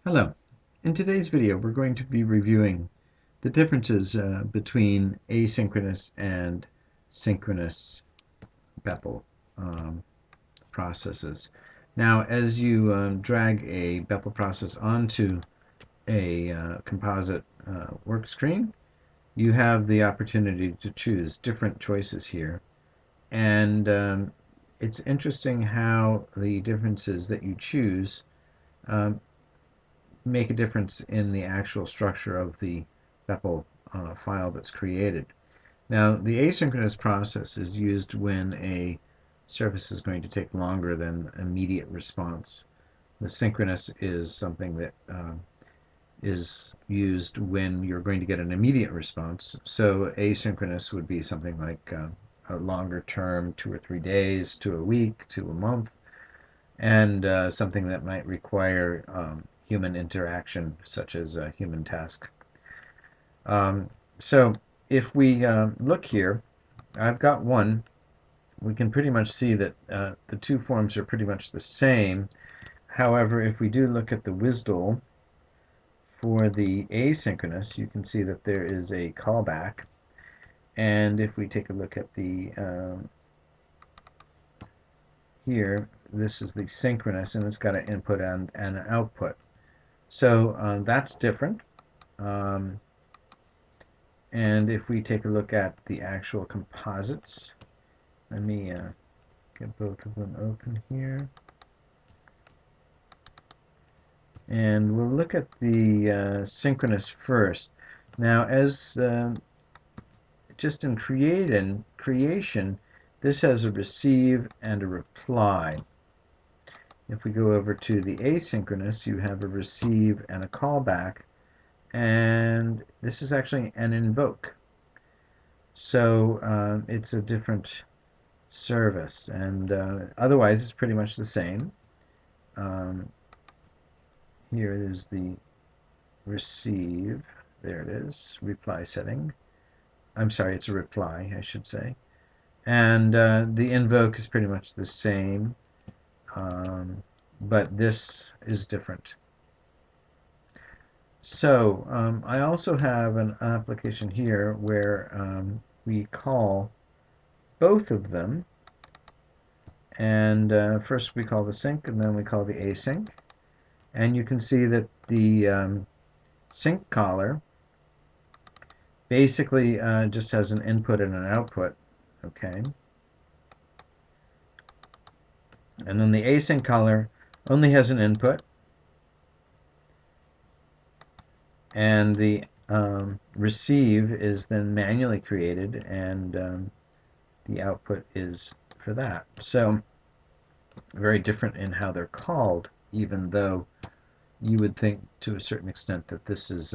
Hello. In today's video, we're going to be reviewing the differences between asynchronous and synchronous BEPL um, processes. Now, as you drag a BEPL process onto a composite work screen, you have the opportunity to choose different choices here. And it's interesting how the differences that you choose um, make a difference in the actual structure of the BEPL file that's created. Now, the asynchronous process is used when a service is going to take longer than immediate response. The synchronous is something that is used when you're going to get an immediate response. So asynchronous would be something like a longer term, 2 or 3 days, to a week, to a month, and something that might require human interaction, such as a human task. So if we look here, I've got one. We can pretty much see that the two forms are pretty much the same. However, if we do look at the WSDL for the asynchronous, you can see that there is a callback. And if we take a look at the here, this is the synchronous, and it's got an input and an output. So that's different. Um, and if we take a look at the actual composites, let me get both of them open here. And we'll look at the synchronous first. Now, as just in creation, this has a receive and a reply. If we go over to the asynchronous, you have a receive and a callback, and this is actually an invoke. So it's a different service, and otherwise it's pretty much the same. Here is the receive, there it is, reply setting. I'm sorry, it's a reply, I should say. And the invoke is pretty much the same, but this is different. So I also have an application here where we call both of them, and first we call the sync and then we call the async, and you can see that the sync caller basically just has an input and an output, okay, and then the async caller only has an input, and the receive is then manually created, and the output is for that. So very different in how they're called, even though you would think to a certain extent that this is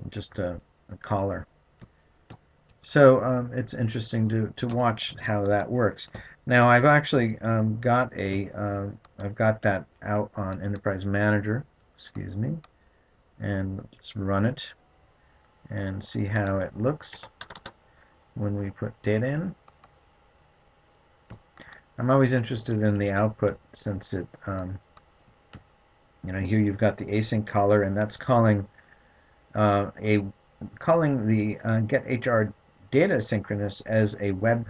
just a caller. So it's interesting to watch how that works. Now I've actually got that out on Enterprise Manager, excuse me, and let's run it and see how it looks when we put data in. I'm always interested in the output, since it, here you've got the async caller, and that's calling the get HR data synchronous as a web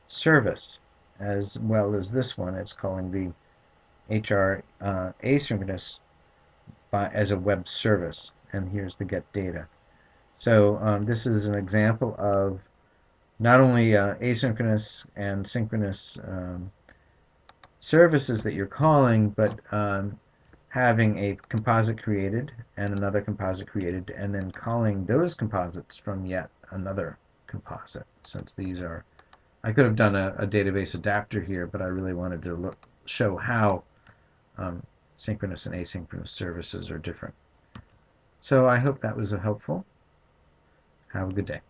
service, as well as this one. It's calling the HR asynchronous as a web service, and here's the get data. So this is an example of not only asynchronous and synchronous services that you're calling, but having a composite created and another composite created, and then calling those composites from yet another composite. Since these are, I could have done a database adapter here, but I really wanted to show how synchronous and asynchronous services are different. So I hope that was helpful. Have a good day.